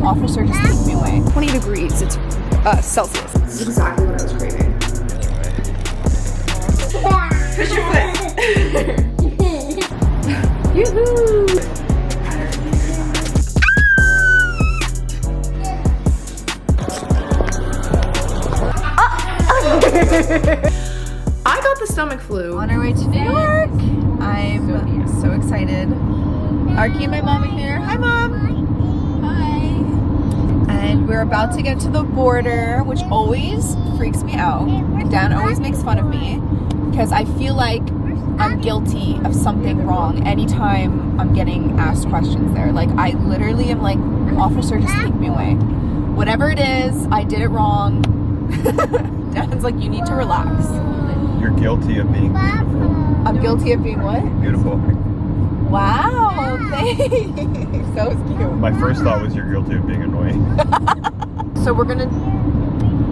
officer just take me away. 20 degrees, it's Celsius. This is exactly what I was craving. Push your foot. Yoo-hoo! I got the stomach flu. On our way to New York. I'm so excited. Arky and my mom are here. Hi, Mom. Hi. And we're about to get to the border, which always freaks me out. Dan always makes fun of me because I feel like I'm guilty of something wrong anytime I'm getting asked questions there. Like, I literally am like, officer, just take me away. Whatever it is, I did it wrong. Dan's like, you need to relax. You're guilty of being beautiful. I'm guilty of being what? Beautiful. Wow, thanks. That was cute. My first thought was you're guilty of being annoying. So we're gonna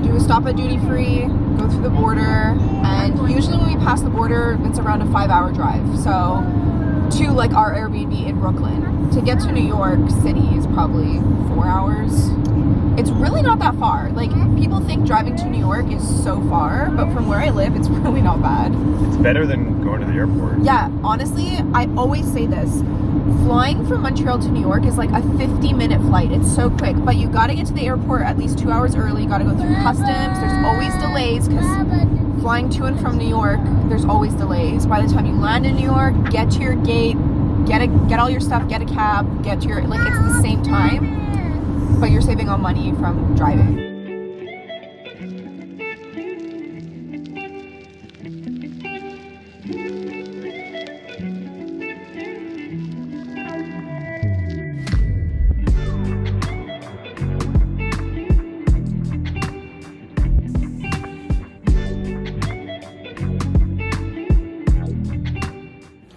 do a stop at duty free, go through the border, and usually when we pass the border, it's around a 5-hour drive. So to like our Airbnb in Brooklyn. To get to New York City is probably 4 hours. It's really not that far. Like, people think driving to New York is so far, but from where I live, it's really not bad. It's better than going to the airport. Yeah, honestly, I always say this. Flying from Montreal to New York is like a 50-minute flight. It's so quick, but you gotta get to the airport at least 2 hours early. You gotta go through customs. There's always delays because flying to and from New York, there's always delays. By the time you land in New York, get to your gate, get all your stuff, get a cab, get to your, like, it's the same time. But you're saving on money from driving.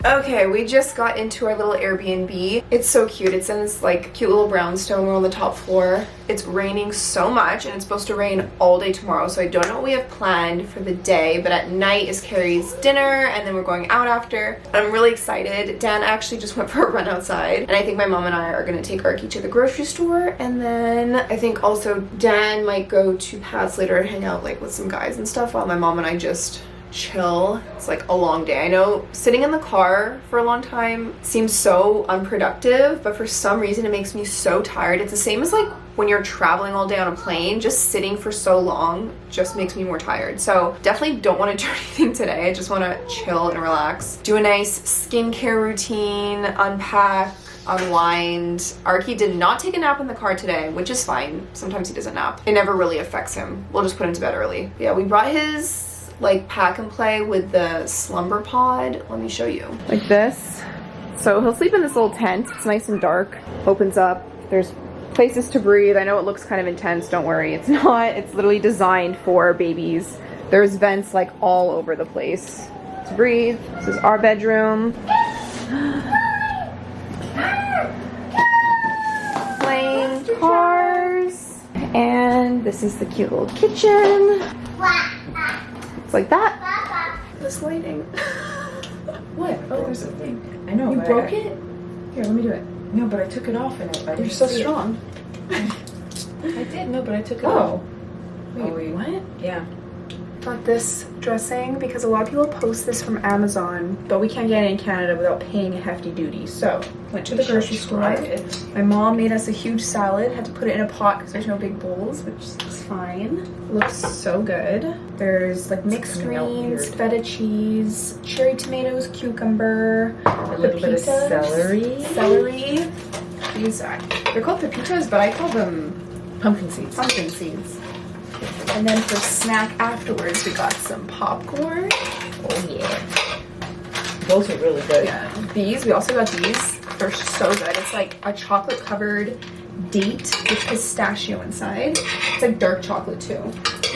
Okay, we just got into our little Airbnb. It's so cute. It's in this like cute little brownstone. We're on the top floor. It's raining so much and it's supposed to rain all day tomorrow, so I don't know what we have planned for the day, but at night is Carrie's dinner and then we're going out after. I'm really excited. Dan actually just went for a run outside and I think my mom and I are gonna take Arky to the grocery store, and then I think also Dan might go to Pat's later and hang out like with some guys and stuff while my mom and I just chill. It's like a long day. I know sitting in the car for a long time seems so unproductive, but for some reason it makes me so tired. It's the same as like when you're traveling all day on a plane. Just sitting for so long just makes me more tired. So definitely don't want to do anything today. I just want to chill and relax, do a nice skincare routine, unpack, unwind. Arky did not take a nap in the car today, which is fine. Sometimes he doesn't nap. It never really affects him. We'll just put him to bed early. Yeah, we brought his like pack and play with the slumber pod. Let me show you. Like this. So he'll sleep in this little tent. It's nice and dark. Opens up. There's places to breathe. I know it looks kind of intense. Don't worry. It's not. It's literally designed for babies. There's vents like all over the place to breathe. This is our bedroom. Playing cars. And this is the cute little kitchen. It's like that. This lighting. What? Oh, there's a thing. I know. You broke it? Here, let me do it. No, but I took it off and You're so strong. I did, no, but I took it Oh. off. Wait, what? Yeah. Got this dressing because a lot of people post this from Amazon, but we can't get it in Canada without paying a hefty duty. So went to the grocery store. My mom made us a huge salad. Had to put it in a pot because there's no big bowls, which is fine. Looks so good. There's like mixed greens, feta cheese, cherry tomatoes, cucumber, a little bit of celery. These are, they're called pepitas, but I call them Pumpkin seeds. pumpkin seeds. And then for snack afterwards, we got some popcorn. Oh yeah. Those are really good. Yeah. These, we also got these. They're so good. It's like a chocolate covered date with pistachio inside. It's like dark chocolate too.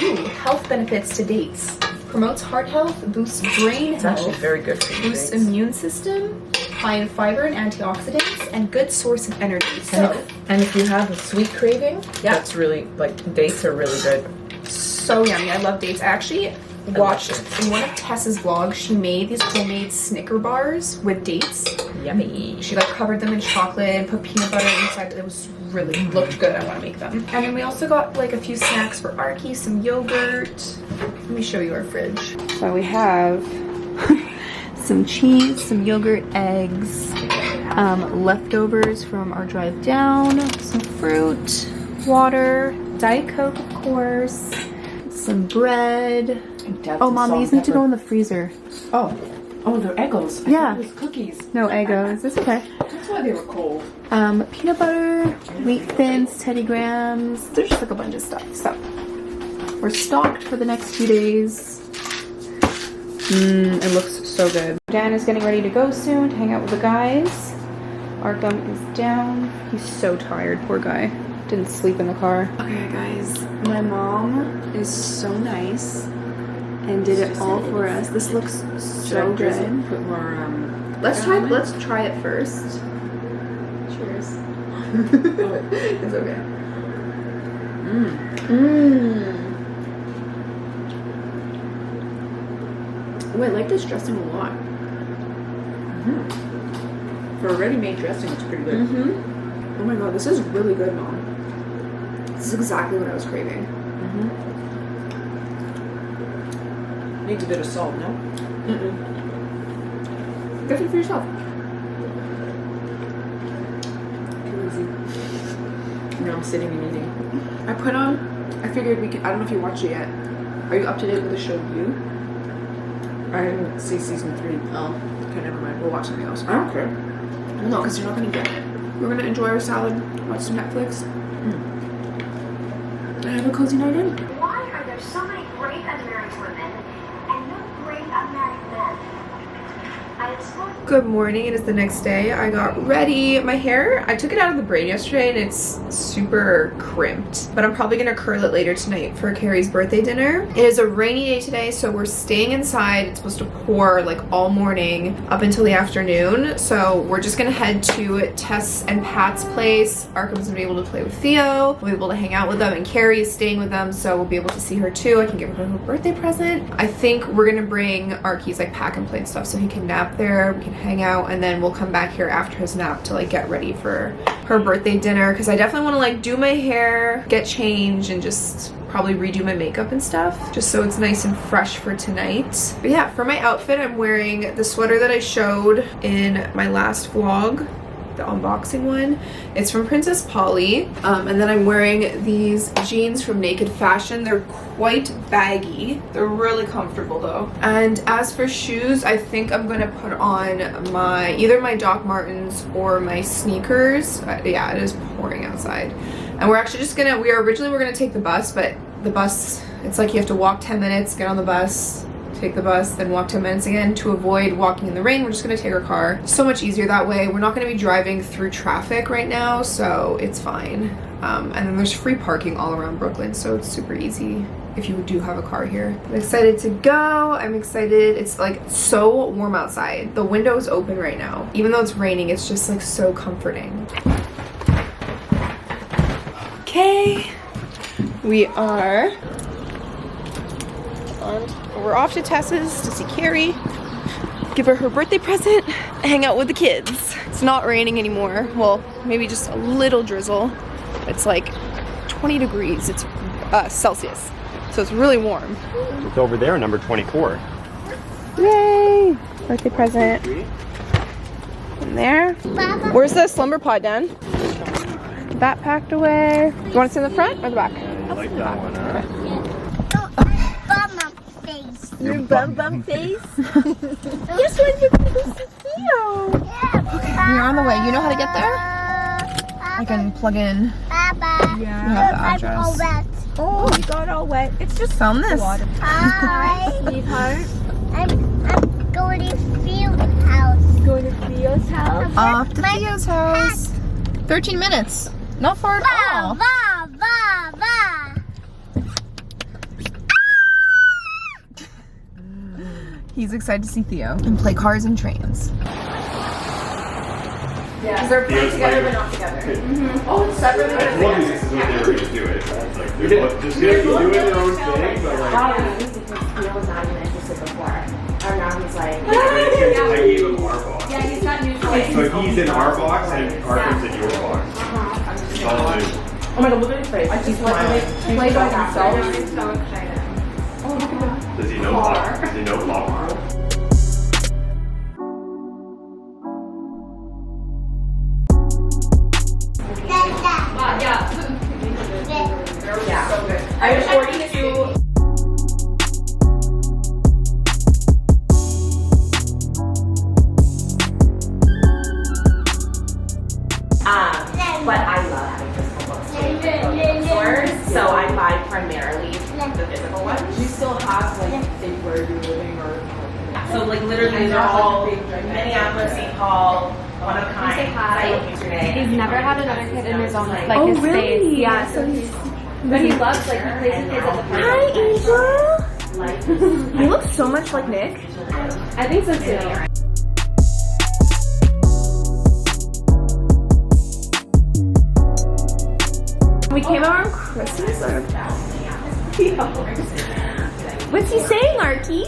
Ooh, health benefits to dates. Promotes heart health, boosts brain It's health. actually very good for you. Boosts immune system, high in fiber and antioxidants, and good source of energy. So, And if you have a sweet craving, Yeah. that's really, like, dates are really good. so yummy. I love dates. I actually watched in one of Tessa's vlogs, she made these homemade Snicker bars with dates. Yummy. She like covered them in chocolate and put peanut butter inside. It was really looked good. I want to make them. And then we also got like a few snacks for Arky, some yogurt. Let me show you our fridge. So we have some cheese, some yogurt, eggs, leftovers from our drive down, some fruit, water, Diet Coke, of course, some bread. Oh, Mom, these need to go in the freezer. Oh, they're Eggos. I thought it was cookies. No Eggos. It's okay. That's why they were cold. Peanut butter, wheat thins, Teddy Grahams. There's just like a bunch of stuff. So we're stocked for the next few days. It looks so good. Dan is getting ready to go soon to hang out with the guys. Arkham is down. He's so tired, poor guy. Didn't sleep in the car. Okay, guys, my mom is so nice and did it all for us. This looks so good. Put more, Let's try it first. Cheers. It's okay. Oh, I like this dressing a lot. For a ready-made dressing, it's pretty good. Oh my god, this is really good, Mom. This is exactly what I was craving. Needs a bit of salt, no? Get it for yourself. Too easy. Now I'm sitting and eating. I figured we could, I don't know if you watched it yet. Are you up to date with the show You? I didn't see season 3. Oh, okay, never mind. We'll watch something else. I don't care. Well, no, because you're not going to get it. We're going to enjoy our salad, watch some Netflix, and have a cozy night in. Why are there so many great unmarried women and no great unmarried men? I explored. Good morning, it is the next day. I got ready. My hair, I took it out of the braid yesterday and it's super crimped, but I'm probably gonna curl it later tonight for Carrie's birthday dinner. It is a rainy day today, so we're staying inside. It's supposed to pour like all morning up until the afternoon, so we're just gonna head to Tess and Pat's place. Arkham's gonna be able to play with Theo. We'll be able to hang out with them, and Carrie is staying with them, so we'll be able to see her too. I can give her her birthday present. I think we're gonna bring Arky's like pack and play and stuff so he can nap there. We can hang out, and then we'll come back here after his nap to like get ready for her birthday dinner, because I definitely want to like do my hair, get changed, and just probably redo my makeup and stuff just so it's nice and fresh for tonight. But yeah, for my outfit, I'm wearing the sweater that I showed in my last vlog, the unboxing one. It's from Princess Polly, and then I'm wearing these jeans from Naked Fashion. They're quite baggy. They're really comfortable though. And as for shoes, I think I'm gonna put on either my Doc Martens or my sneakers. Yeah, it is pouring outside, and we're actually just gonna, originally we're gonna take the bus, but the bus, it's like you have to walk 10 minutes, get on the bus, take the bus, then walk 10 minutes again. To avoid walking in the rain, we're just gonna take our car. So much easier that way. We're not gonna be driving through traffic right now, so it's fine. And then there's free parking all around Brooklyn, so it's super easy if you do have a car here. I'm excited to go. I'm excited. It's like so warm outside. The window is open right now. Even though it's raining, it's just like so comforting. Okay, we're off to Tessa's to see Carrie, give her her birthday present, hang out with the kids. It's not raining anymore. Well, maybe just a little drizzle. It's like 20 degrees. It's Celsius, so it's really warm. It's over there, number 24. Yay! Birthday present. In there. Where's the slumber pod, Dan? That packed away. You want to sit in the front or the back? You like that one, huh? Your bum face? This one you're gonna go see Theo. Okay, you're on the way. You know how to get there? I can plug in. Baba. You have the address. Oh, you got all wet. It's just found this. Hi, sweetheart. I'm going to Theo's house. Going to Theo's house? Off to Theo's house. 13 minutes. Not far at all. Ba, ba, ba. He's excited to see Theo and play cars and trains. Yeah, because they're playing together but not together. Oh, it's separately. I told you this is what they were going to do it. It's like, just doing their own thing, but like... Theo was not even interested before. And now he's like, I gave him our box. yeah, he's got new toys. So he's in our box and Arkham's in your box. It's all new. Oh my god, look at his face. I just want to play by himself. I'm so excited. Does he know Pop? Does he know Pop? Yeah. I was 42. But I love having physical books from stores, so I buy primarily the physical ones. Do you still have like where you're living or? So like literally they're all Minneapolis, St. Paul, one of a kind. He's never had another kid in his own like Oh, his really? space. Yeah, so he's but he loves like he plays with kids at the park. Hi, Angel. You look so much like Nick. I think so too. We came out on Christmas. Or... What's he saying, Arky?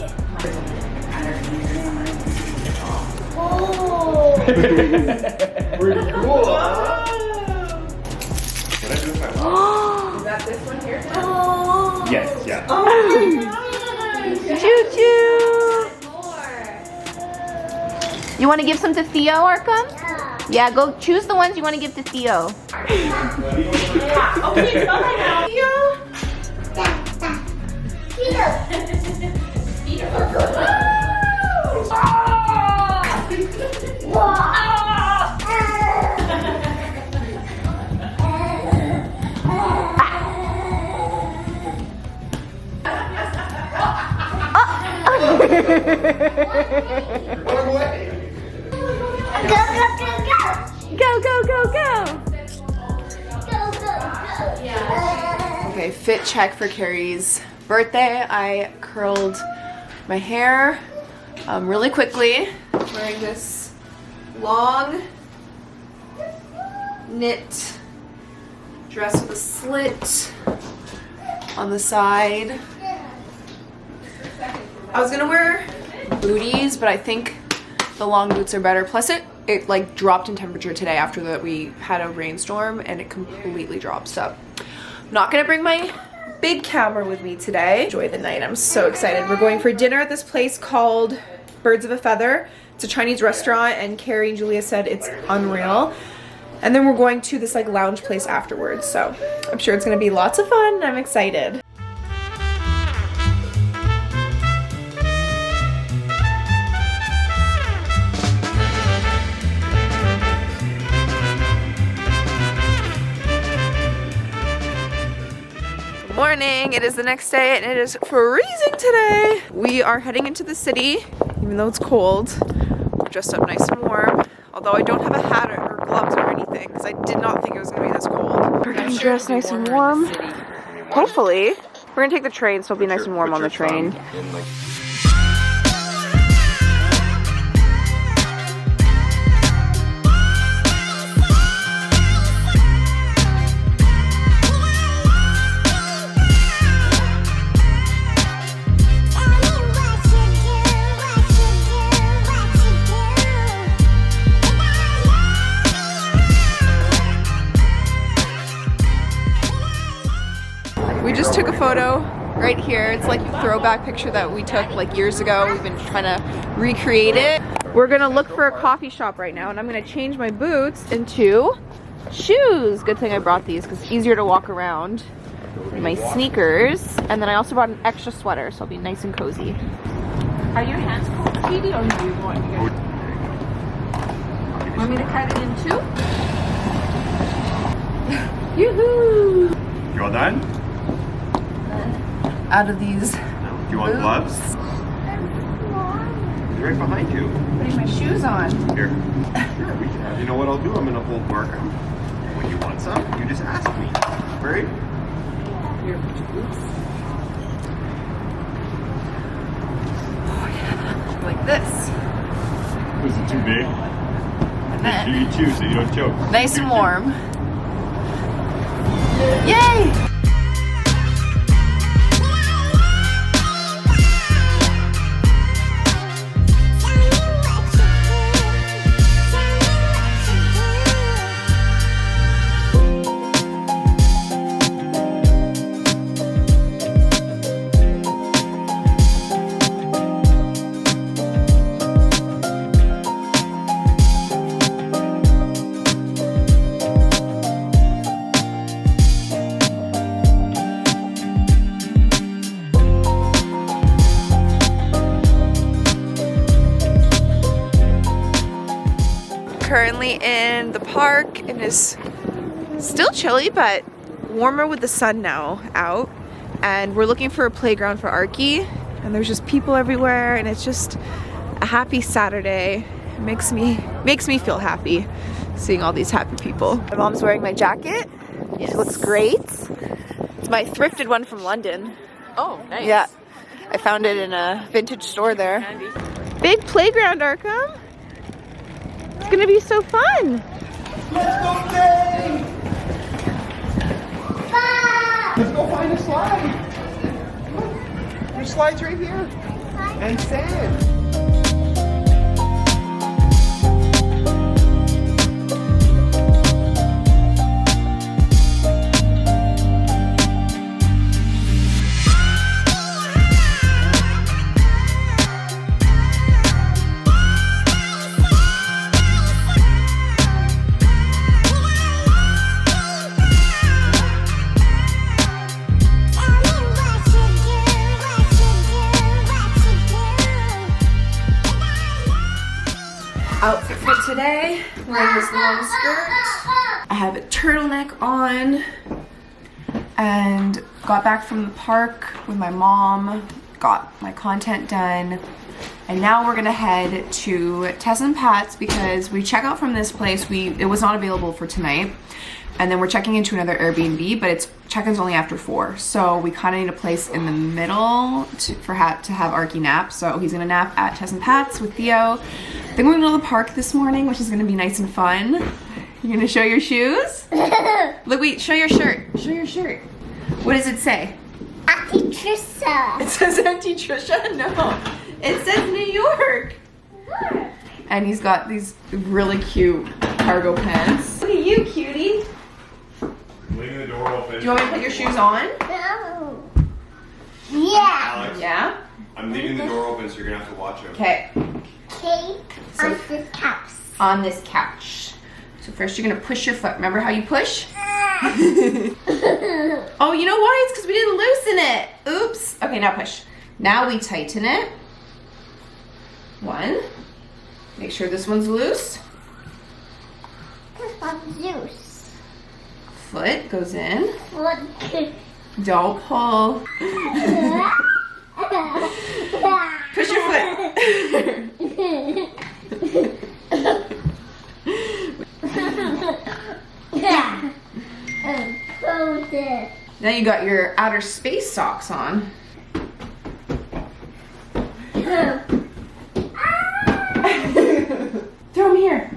Oh. Pretty cool. Is that this one here? Oh. Yes, yeah. Choo choo. You want to give some to Theo, Arkham? Yeah, go choose the ones you want to give to Theo. Okay, bye now. Okay, fit check for Carrie's birthday. I curled my hair really quickly. Wearing this long knit dress with a slit on the side. I was gonna wear booties, but I think the long boots are better. Plus it like dropped in temperature today after that we had a rainstorm and it completely dropped. So I'm not gonna bring my big camera with me today. Enjoy the night. I'm so excited. We're going for dinner at this place called Birds of a Feather. It's a Chinese restaurant and Carrie and Julia said it's unreal. And then we're going to this like lounge place afterwards. So I'm sure it's gonna be lots of fun. I'm excited. Morning, it is the next day and it is freezing today. We are heading into the city, even though it's cold. We're dressed up nice and warm, although I don't have a hat or gloves or anything because I did not think it was gonna be this cold. We're getting dressed nice and warm. Hopefully. We're gonna take the train, so it'll be nice and warm on the train. We just took a photo right here. It's like a throwback picture that we took like years ago. We've been trying to recreate it. We're gonna look for a coffee shop right now and I'm gonna change my boots into shoes. Good thing I brought these because it's easier to walk around. My sneakers, and then I also brought an extra sweater so I'll be nice and cozy. Are your hands cold, Katie, or do you want to get... Want me to cut it in two? Yoo-hoo! You all done? Out of these Do you want gloves? They're right behind you. putting my shoes on. Here. Sure, we can. You know what I'll do? I'm gonna hold Markham. When you want some, you just ask me. Right? Your boots? Oh yeah, like this. Is it too big? And then You choose so you don't choke. nice and warm. Yay! currently in the park and it's still chilly but warmer with the sun now out. And we're looking for a playground for Arky. And there's just people everywhere and it's just a happy Saturday. It makes me feel happy seeing all these happy people. My mom's wearing my jacket. Yes. She looks great. It's my thrifted one from London. Oh, nice. Yeah. I found it in a vintage store there. Big playground, Arkham. It's gonna be so fun. Let's go play! Let's go find a slide. Look, there's slides right here. And sand. Outfit for today, wearing this long skirt. I have a turtleneck on and got back from the park with my mom, got my content done, and now we're gonna head to Tess and Pat's because we check out from this place. It was not available for tonight. And then we're checking into another Airbnb, but check-in's only after 4. So we kind of need a place in the middle to have Arky nap. So he's gonna nap at Tess and Pat's with Theo. Then we're gonna go to the park this morning, which is gonna be nice and fun. You're gonna show your shoes? Look, wait, show your shirt. Show your shirt. What does it say? Auntie Trisha. It says Auntie Trisha? No. It says New York. And he's got these really cute cargo pants. Look at you, cutie. Leaving the door open. Do you want me to put your shoes on? No. Yeah. Alex, Yeah? I'm leaving the door open, so you're gonna have to watch it. Okay. Cake on this couch. On this couch. So first you're gonna push your foot. Remember how you push? Oh, you know why? It's because we didn't loosen it. Oops. Okay, now push. Now we tighten it. 1. Make sure this one's loose. This one's loose. Foot goes in. One, two. Don't pull. Push your foot. Now you got your outer space socks on. Throw them here.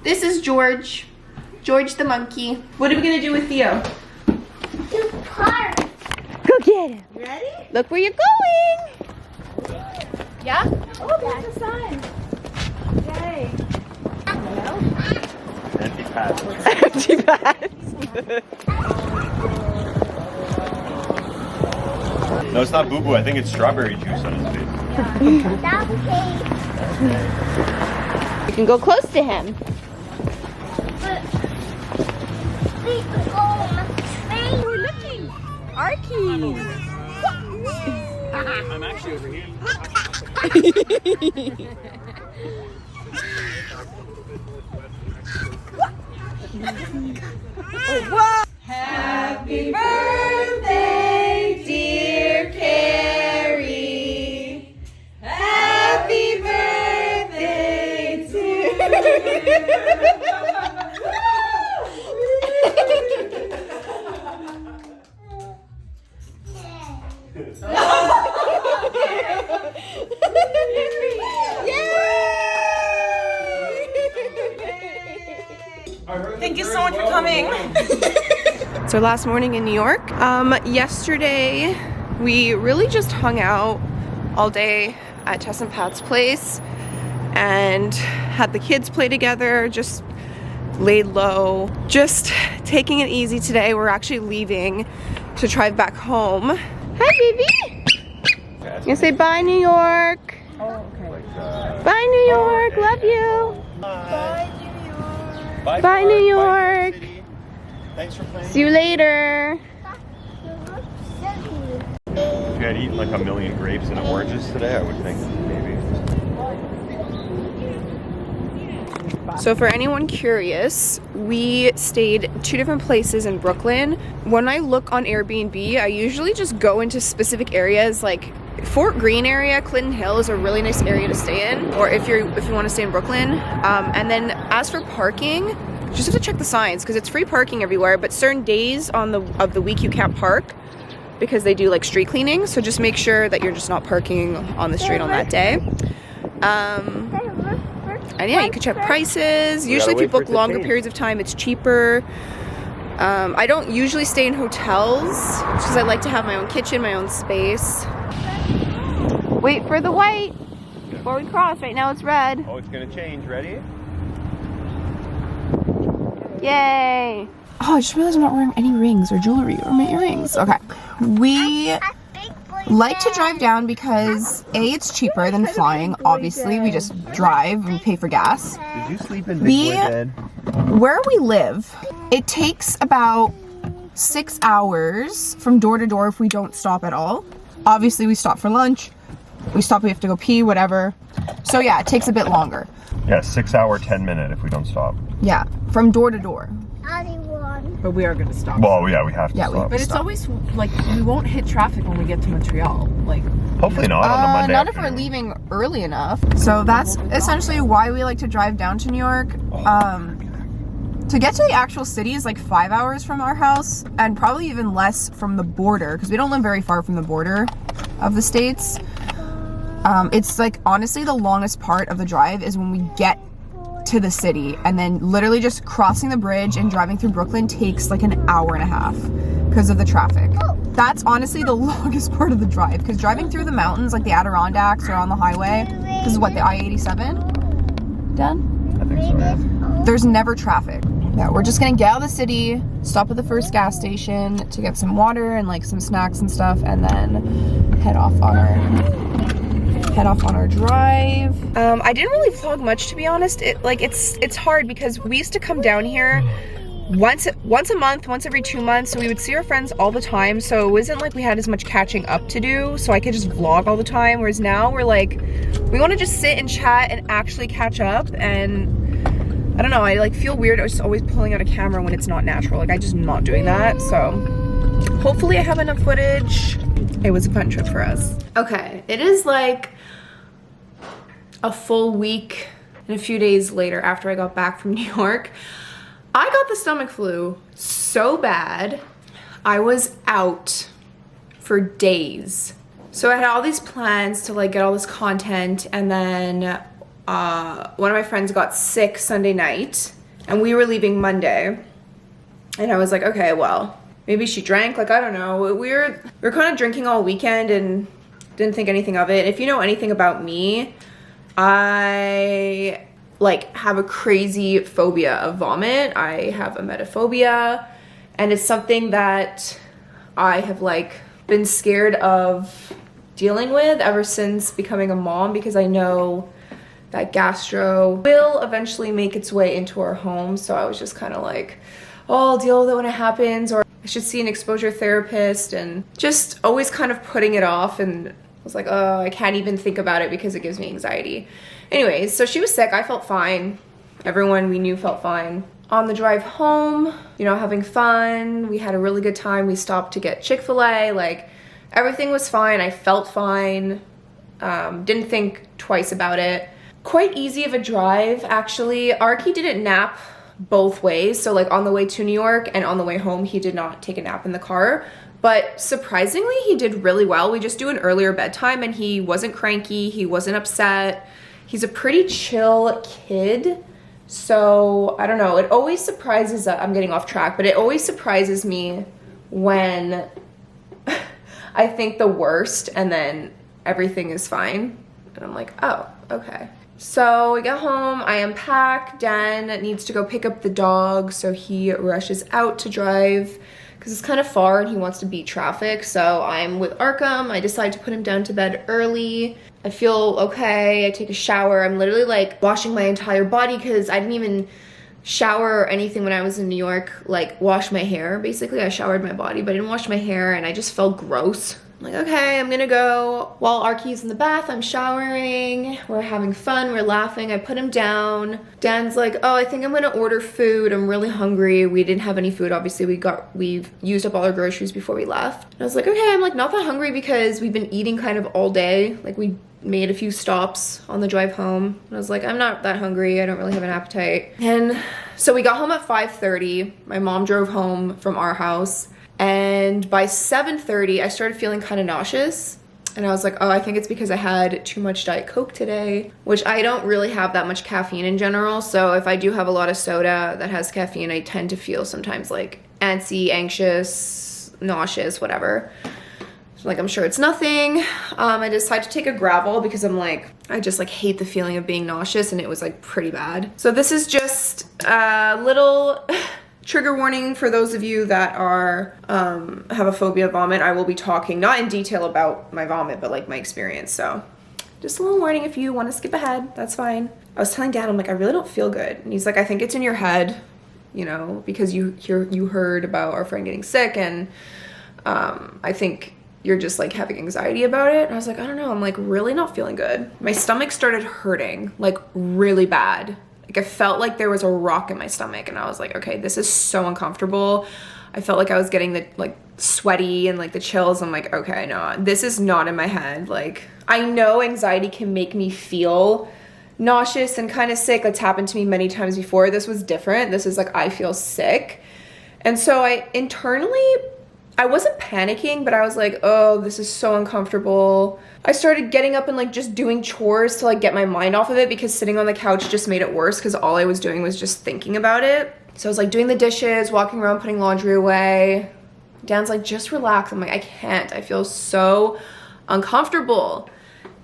This is George. George the monkey. What are we gonna do with Theo? To park. Go get him. Ready? Look where you're going. Yeah? Oh, there's the sun. Yay. Empty pads. Empty bags. No, it's not boo-boo. I think it's strawberry juice on his face. That's cake. You can go close to him. We're looking. Arky. I'm actually over here. Whoa. Happy birthday, dear Carrie. Happy birthday to you. Thank you so much for coming. It's our last morning in New York. Yesterday we really just hung out all day at Tess and Pat's place and had the kids play together, just laid low, just taking it easy today. We're actually leaving to drive back home. Hi, baby. You gonna say bye, New York? Oh, okay. Bye, New York. Love you. Bye. Bye, New York. City. Thanks for playing. See you later. If you had eaten like a million grapes and oranges today, I would think maybe. So for anyone curious, we stayed 2 different places in Brooklyn. When I look on Airbnb, I usually just go into specific areas like Fort Greene area. Clinton Hill is a really nice area to stay in, or if you want to stay in Brooklyn. And then as for parking, you just have to check the signs because it's free parking everywhere, but certain days of the week you can't park because they do like street cleaning. So just make sure that you're just not parking on the street on that day. And yeah, you can check prices. Usually if you book longer periods of time, it's cheaper. I don't usually stay in hotels because I like to have my own kitchen, my own space. Wait for the white before we cross. Right now it's red. Oh, it's gonna change. Ready? Yay! Oh, I just realized I'm not wearing any rings or jewelry or my earrings. Okay. We like to drive down because A, it's cheaper than flying. Obviously, we just drive and pay for gas. Did you sleep in big boy bed? Where we live, it takes about 6 hours from door to door if we don't stop at all. Obviously, we stop for lunch. We stop, we have to go pee, whatever. So yeah, it takes a bit longer. Yeah, 6 hour, 10 minute if we don't stop. Yeah, from door to door. But we are going to stop. Well, yeah, we have to Yeah, stop. But it's always like we won't hit traffic when we get to Montreal. Like Hopefully not on the Monday. Not if we're leaving early enough. So that's essentially why we like to drive down to New York. To get to the actual city is like 5 hours from our house, and probably even less from the border because we don't live very far from the border of the States. It's like honestly the longest part of the drive is when we get to the city, and then literally just crossing the bridge and driving through Brooklyn takes like an hour and a half because of the traffic. That's honestly the longest part of the drive because driving through the mountains like the Adirondacks or on the highway, this is what, the I-87? Done? I think so, yeah. There's never traffic. Yeah, we're just gonna get out of the city, stop at the first gas station to get some water and like some snacks and stuff, and then head off on our drive. I didn't really vlog much, to be honest. It's hard because we used to come down here once a month, once every 2 months, so we would see our friends all the time, so it wasn't like we had as much catching up to do, so I could just vlog all the time, whereas now we're like, we want to just sit and chat and actually catch up, and I don't know, I like feel weird just always pulling out a camera when it's not natural. Like, I just not doing that, so hopefully I have enough footage. It was a fun trip for us. Okay, it is like a full week and a few days later after I got back from New York. I got the stomach flu so bad, I was out for days. So I had all these plans to like get all this content, and then one of my friends got sick Sunday night and we were leaving Monday, and I was like, okay, well, maybe she drank, like, I don't know. We were kind of drinking all weekend and didn't think anything of it. If you know anything about me, I like have a crazy phobia of vomit. I have emetophobia, and it's something that I have like been scared of dealing with ever since becoming a mom, because I know that gastro will eventually make its way into our home. So I was just kind of like, oh, I'll deal with it when it happens, or I should see an exposure therapist, and just always kind of putting it off. And I was like, oh, I can't even think about it because it gives me anxiety. Anyways, so she was sick, I felt fine. Everyone we knew felt fine. On the drive home, you know, having fun. We had a really good time. We stopped to get Chick-fil-A, like everything was fine. I felt fine. Didn't think twice about it. Quite easy of a drive, actually. Arky didn't nap both ways. So like on the way to New York and on the way home, he did not take a nap in the car. But surprisingly, he did really well. We just do an earlier bedtime and he wasn't cranky. He wasn't upset. He's a pretty chill kid. So I don't know. It always surprises, I'm getting off track, but it always surprises me when I think the worst and then everything is fine. And I'm like, oh, okay. So we get home, I unpack. Dan needs to go pick up the dog, so he rushes out to drive because it's kind of far and he wants to beat traffic. So I'm with Arkham. I decide to put him down to bed early. I feel okay. I take a shower. I'm literally like washing my entire body because I didn't even shower or anything when I was in New York, like wash my hair. Basically, I showered my body, but I didn't wash my hair, and I just felt gross I'm like, okay, I'm gonna go. While Arky's in the bath, I'm showering. We're having fun, we're laughing. I put him down. Dan's like, oh, I think I'm gonna order food. I'm really hungry. We didn't have any food. Obviously, we've used up all our groceries before we left. And I was like, okay, I'm like not that hungry because we've been eating kind of all day. Like we made a few stops on the drive home. And I was like, I'm not that hungry. I don't really have an appetite. And so we got home at 5:30. My mom drove home from our house. And by 7:30, I started feeling kind of nauseous. And I was like, oh, I think it's because I had too much Diet Coke today, which I don't really have that much caffeine in general. So if I do have a lot of soda that has caffeine, I tend to feel sometimes like antsy, anxious, nauseous, whatever. So like, I'm sure it's nothing. I decided to take a Gravel because I'm like, I just like hate the feeling of being nauseous, and it was like pretty bad. So this is just a little trigger warning for those of you that are have a phobia of vomit. I will be talking not in detail about my vomit, but like my experience. So just a little warning if you want to skip ahead, that's fine. I was telling Dad, I'm like, I really don't feel good. And he's like, I think it's in your head, you know, because you heard about our friend getting sick, and I think you're just like having anxiety about it. And I was like, I don't know, I'm like really not feeling good. My stomach started hurting like really bad. Like I felt like there was a rock in my stomach, and I was like, okay, this is so uncomfortable. I felt like I was getting the like sweaty and like the chills. I'm like, okay, no, this is not in my head. Like I know anxiety can make me feel nauseous and kind of sick. That's happened to me many times before. This was different. This is like, I feel sick. And so I wasn't panicking, but I was like, oh, this is so uncomfortable. I started getting up and like just doing chores to like get my mind off of it, because sitting on the couch just made it worse because all I was doing was just thinking about it. So I was like doing the dishes, walking around, putting laundry away. Dan's like, just relax. I'm like, I can't. I feel so uncomfortable.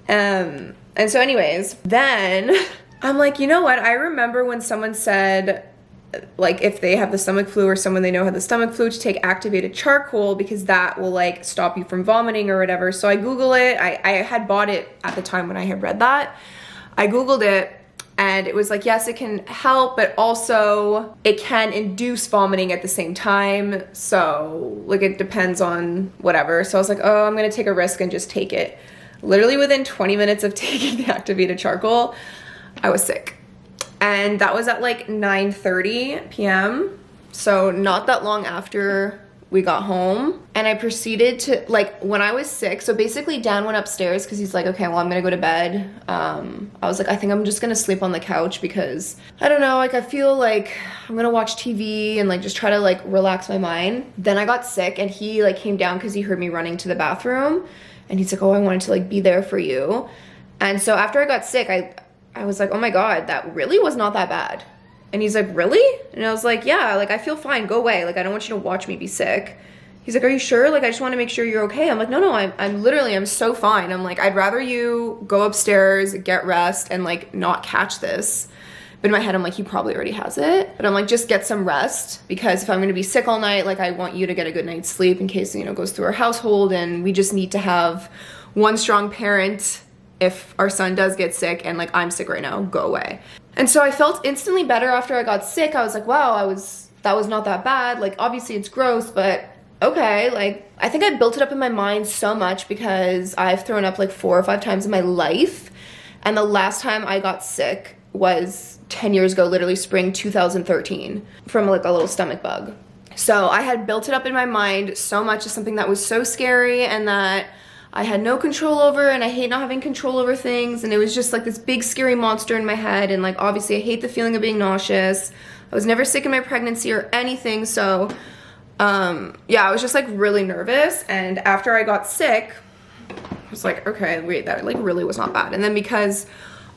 And so anyways, then I'm like, you know what? I remember when someone said, like if they have the stomach flu or someone they know had the stomach flu, to take activated charcoal because that will like stop you from vomiting or whatever. So I Google it. I had bought it at the time when I had read that. I Googled it, and it was like, yes, it can help, but also it can induce vomiting at the same time. So like it depends on whatever. So I was like, oh, I'm gonna take a risk and just take it. Literally within 20 minutes of taking the activated charcoal, I was sick. And that was at like 9:30 p.m. So not that long after we got home. And I proceeded to, like, when I was sick, so basically Dan went upstairs because he's like, okay, well, I'm gonna go to bed. I was like, I think I'm just gonna sleep on the couch because, I don't know, like I feel like I'm gonna watch TV and like just try to like relax my mind. Then I got sick, and he like came down because he heard me running to the bathroom. And he's like, oh, I wanted to like be there for you. And so after I got sick, I was like, oh my God, that really was not that bad. And he's like, really? And I was like, yeah, like I feel fine, go away. Like I don't want you to watch me be sick. He's like, are you sure? Like I just want to make sure you're okay. I'm like, no, I'm so fine. I'm like, I'd rather you go upstairs, get rest, and like not catch this. But in my head, I'm like, he probably already has it. But I'm like, just get some rest, because if I'm gonna be sick all night, like I want you to get a good night's sleep in case, you know, it goes through our household, and we just need to have one strong parent if our son does get sick, and like I'm sick right now, go away. And so I felt instantly better after I got sick. I was like, wow, that was not that bad. Like obviously it's gross, but okay. Like I think I built it up in my mind so much because I've thrown up like 4 or 5 times in my life. And the last time I got sick was 10 years ago, literally spring 2013, from like a little stomach bug. So I had built it up in my mind so much as something that was so scary and that I had no control over, and I hate not having control over things, and it was just like this big scary monster in my head. And like obviously I hate the feeling of being nauseous. I was never sick in my pregnancy or anything, so yeah, I was just like really nervous. And after I got sick, I was like, okay, wait, that like really was not bad. And then because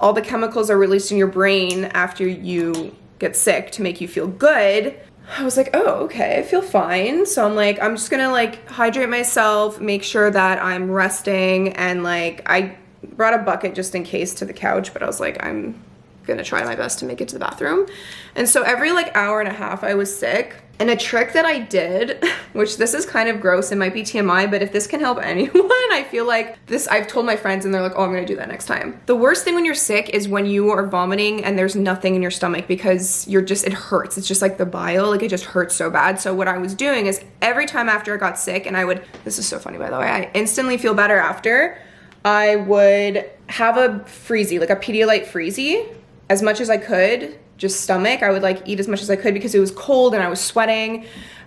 all the chemicals are released in your brain after you get sick to make you feel good, I was like, oh, okay, I feel fine. So I'm like, I'm just gonna like hydrate myself, make sure that I'm resting, and like I brought a bucket just in case to the couch, but I was like, I'm gonna try my best to make it to the bathroom. And so every like hour and a half I was sick, And a trick that I did, which this is kind of gross, it might be TMI, but if this can help anyone, I feel like this, I've told my friends and they're like, oh, I'm gonna do that next time. The worst thing when you're sick is when you are vomiting and there's nothing in your stomach because you're just, it hurts. It's just like the bile, like it just hurts so bad. So what I was doing is every time after I got sick, and I would, this is so funny by the way, I instantly feel better after, I would have a freezy, like a Pedialyte freezy, as much as I could, just stomach. I would like eat as much as I could because it was cold and I was sweating.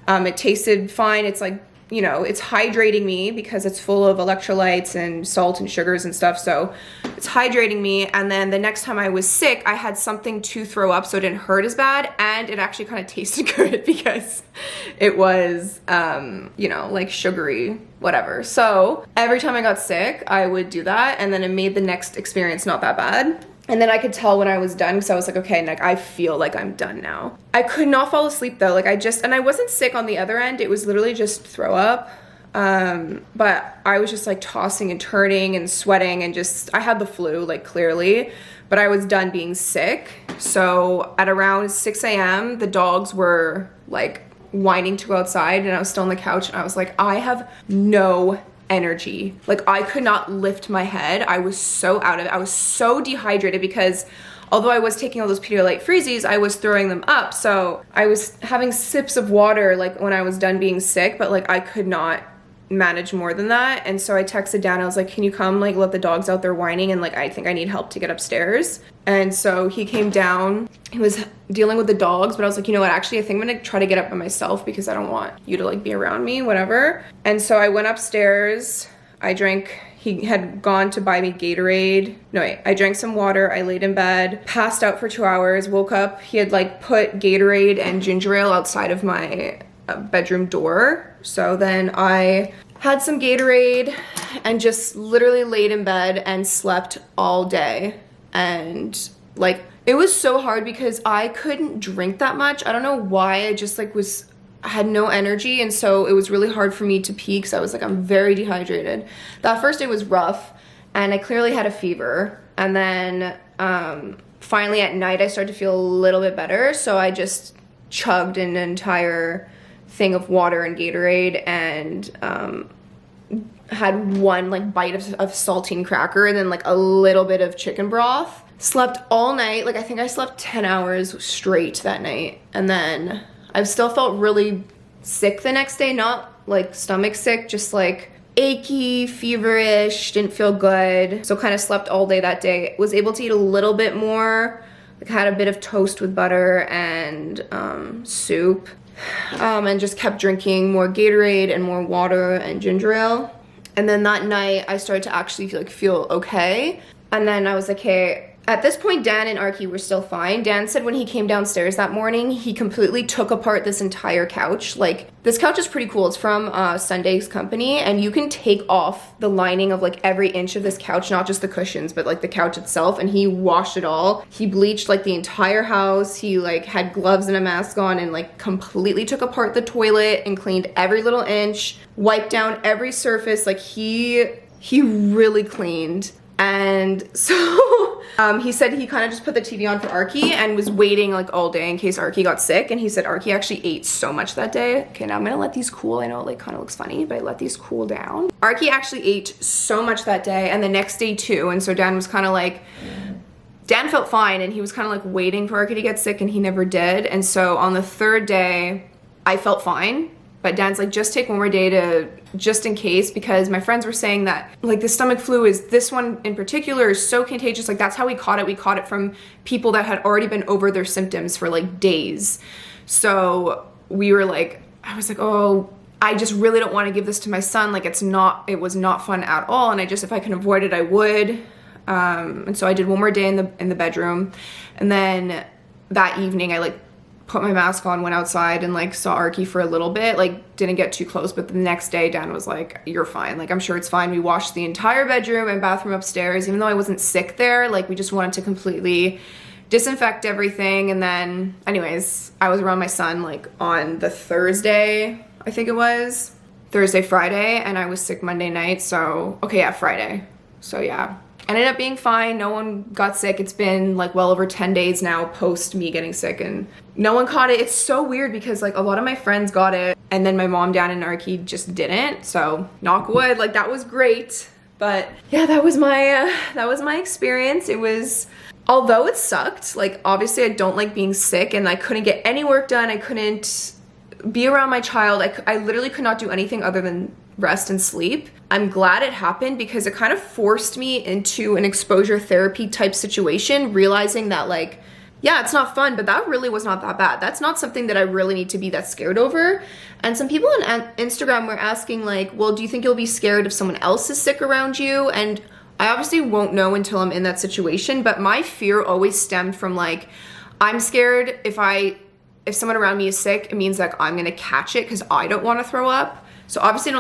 It tasted fine. It's like, you know, it's hydrating me because it's full of electrolytes and salt and sugars and stuff. So it's hydrating me. And then the next time I was sick, I had something to throw up so it didn't hurt as bad. And it actually kind of tasted good because it was, you know, like sugary, whatever. So every time I got sick, I would do that. And then it made the next experience not that bad. And then I could tell when I was done because I was like, okay, like I feel like I'm done now. I could not fall asleep though. Like and I wasn't sick on the other end. It was literally just throw up. But I was just like tossing and turning and sweating and just, I had the flu like clearly, but I was done being sick. So at around 6 a.m., the dogs were like whining to go outside and I was still on the couch and I was like, I have no energy. Like I could not lift my head. I was so out of it. I was so dehydrated because although I was taking all those Pedialyte freezies, I was throwing them up. So I was having sips of water like when I was done being sick, but like I could not manage more than that. And so I texted Dan, I was like, can you come like let the dogs out there whining and like I think I need help to get upstairs. And so he came down, he was dealing with the dogs, but I was like, you know what, actually I think I'm gonna try to get up by myself because I don't want you to like be around me, whatever. And so I went upstairs, I drank, he had gone to buy me Gatorade. No wait, I drank some water, I laid in bed, passed out for 2 hours, woke up, he had like put Gatorade and ginger ale outside of my bedroom door. So then I had some Gatorade and just literally laid in bed and slept all day. And like, it was so hard because I couldn't drink that much. I don't know why, I just like I had no energy. And so it was really hard for me to pee because I was like, I'm very dehydrated. That first day was rough and I clearly had a fever. And then finally at night, I started to feel a little bit better. So I just chugged an entire thing of water and Gatorade and had one like bite of saltine cracker and then like a little bit of chicken broth. Slept all night. Like I think I slept 10 hours straight that night. And then I still felt really sick the next day, not like stomach sick, just like achy, feverish, didn't feel good. So kind of slept all day that day. Was able to eat a little bit more. Like had a bit of toast with butter and soup. And just kept drinking more Gatorade and more water and ginger ale. And then that night I started to actually feel okay. And then I was like, hey, at this point, Dan and Archie were still fine. Dan said when he came downstairs that morning, he completely took apart this entire couch. Like, this couch is pretty cool. It's from Sunday's company, and you can take off the lining of like every inch of this couch, not just the cushions, but like the couch itself, and he washed it all. He bleached like the entire house. He like had gloves and a mask on and like completely took apart the toilet and cleaned every little inch, wiped down every surface. Like he really cleaned. And so he said he kind of just put the TV on for Archie and was waiting like all day in case Archie got sick. And he said Archie actually ate so much that day. Okay, now I'm gonna let these cool. I know it like kind of looks funny, but I let these cool down. Archie actually ate so much that day and the next day too. And so Dan was kind of like, Dan felt fine and he was kind of like waiting for Archie to get sick and he never did. And so on the third day, I felt fine. But Dan's like, just take one more day to, just in case, because my friends were saying that like the stomach flu is, this one in particular is so contagious. Like that's how we caught it. We caught it from people that had already been over their symptoms for like days. So we were like, I was like, oh, I just really don't want to give this to my son. Like it was not fun at all. And I just, if I can avoid it, I would. And so I did one more day in the bedroom. And then that evening I like put my mask on, went outside and like saw Archie for a little bit, like didn't get too close, but the next day Dan was like, you're fine. Like, I'm sure it's fine. We washed the entire bedroom and bathroom upstairs, even though I wasn't sick there. Like we just wanted to completely disinfect everything. And then anyways, I was around my son like on the Thursday, I think it was Thursday, Friday, and I was sick Monday night. So, okay, yeah, Friday. So yeah, ended up being fine. No one got sick. It's been like well over 10 days now post me getting sick and no one caught it. It's so weird because like a lot of my friends got it and then my mom down in Arky just didn't. So knock wood, like that was great. But yeah, that was my experience. It was, although it sucked, like obviously I don't like being sick and I couldn't get any work done. I couldn't be around my child. I literally could not do anything other than rest and sleep. I'm glad it happened because it kind of forced me into an exposure therapy type situation, realizing that like, yeah, it's not fun, but that really was not that bad. That's not something that I really need to be that scared over. And some people on Instagram were asking like, well, do you think you'll be scared if someone else is sick around you? And I obviously won't know until I'm in that situation, but my fear always stemmed from like, I'm scared if someone around me is sick, it means like I'm gonna catch it because I don't want to throw up. So obviously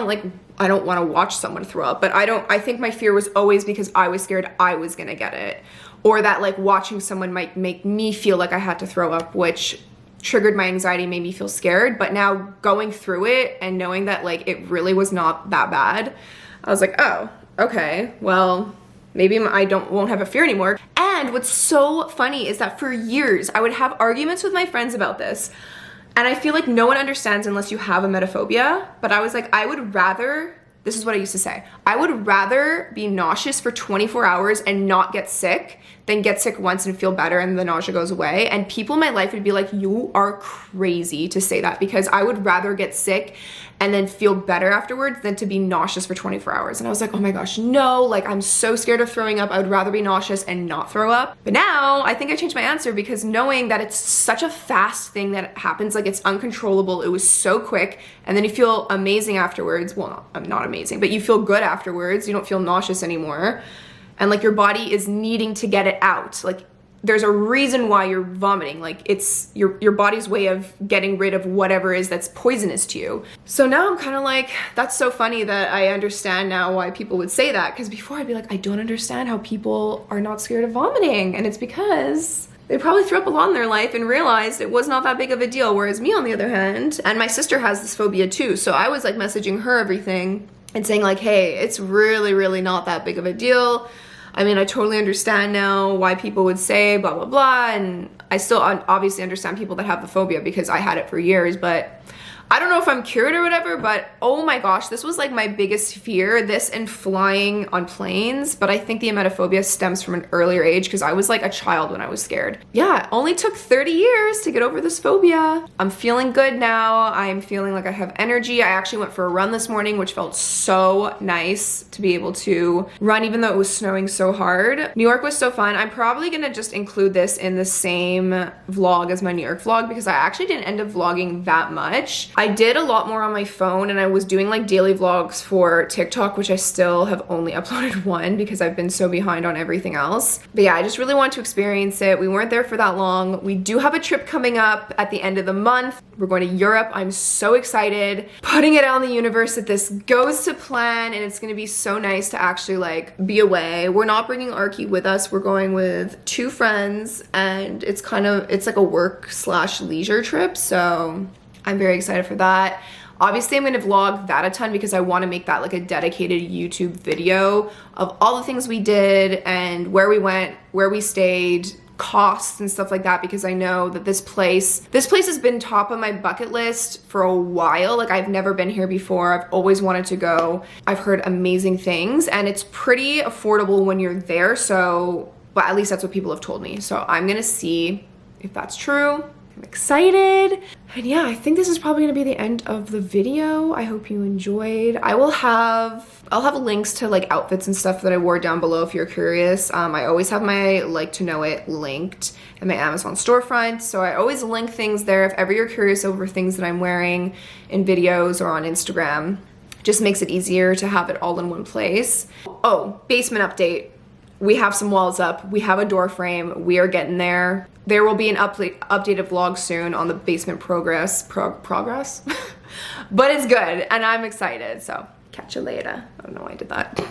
I don't want to watch someone throw up, but I think my fear was always because I was scared I was gonna get it, or that like watching someone might make me feel like I had to throw up, which triggered my anxiety, made me feel scared. But now going through it and knowing that like it really was not that bad, I was like, oh, okay, well, maybe I won't have a fear anymore. And what's so funny is that for years I would have arguments with my friends about this. And I feel like no one understands unless you have emetophobia. But I was like, I would rather, this is what I used to say, I would rather be nauseous for 24 hours and not get sick than get sick once and feel better and the nausea goes away. And people in my life would be like, you are crazy to say that, because I would rather get sick and then feel better afterwards than to be nauseous for 24 hours. And I was like, oh my gosh, no, like I'm so scared of throwing up. I would rather be nauseous and not throw up. But now I think I changed my answer, because knowing that it's such a fast thing that happens, like it's uncontrollable, it was so quick, and then you feel amazing afterwards. Well, not amazing, but you feel good afterwards. You don't feel nauseous anymore. And like your body is needing to get it out. Like there's a reason why you're vomiting. Like it's your body's way of getting rid of whatever is that's poisonous to you. So now I'm kind of like, that's so funny that I understand now why people would say that. Because before I'd be like, I don't understand how people are not scared of vomiting. And it's because they probably threw up a lot in their life and realized it was not that big of a deal. Whereas me, on the other hand, and my sister has this phobia too. So I was like messaging her everything and saying like, hey, it's really, really not that big of a deal. I mean, I totally understand now why people would say blah, blah, blah. And I still obviously understand people that have the phobia because I had it for years, but I don't know if I'm cured or whatever, but oh my gosh, this was like my biggest fear, this and flying on planes. But I think the emetophobia stems from an earlier age because I was like a child when I was scared. Yeah, it only took 30 years to get over this phobia. I'm feeling good now. I'm feeling like I have energy. I actually went for a run this morning, which felt so nice to be able to run even though it was snowing so hard. New York was so fun. I'm probably gonna just include this in the same vlog as my New York vlog because I actually didn't end up vlogging that much. I did a lot more on my phone, and I was doing like daily vlogs for TikTok, which I still have only uploaded one because I've been so behind on everything else. But yeah, I just really want to experience it. We weren't there for that long. We do have a trip coming up at the end of the month. We're going to Europe. I'm so excited. Putting it out in the universe that this goes to plan, and it's gonna be so nice to actually like be away. We're not bringing Arky with us. We're going with 2 friends, and it's like a work/leisure trip. So I'm very excited for that. Obviously, I'm gonna vlog that a ton because I wanna make that like a dedicated YouTube video of all the things we did and where we went, where we stayed, costs and stuff like that, because I know that this place has been top of my bucket list for a while. Like I've never been here before. I've always wanted to go. I've heard amazing things, and it's pretty affordable when you're there. So, well, at least that's what people have told me. So I'm gonna see if that's true. I'm excited. And yeah, I think this is probably gonna be the end of the video. I hope you enjoyed. I'll have links to like outfits and stuff that I wore down below if you're curious. I always have my like to know it linked in my Amazon storefront. So I always link things there if ever you're curious over things that I'm wearing in videos or on Instagram. Just makes it easier to have it all in one place. Oh, basement update. We have some walls up. We have a door frame. We are getting there. There will be an updated vlog soon on the basement progress. But it's good, and I'm excited, so catch you later. I don't know why I did that.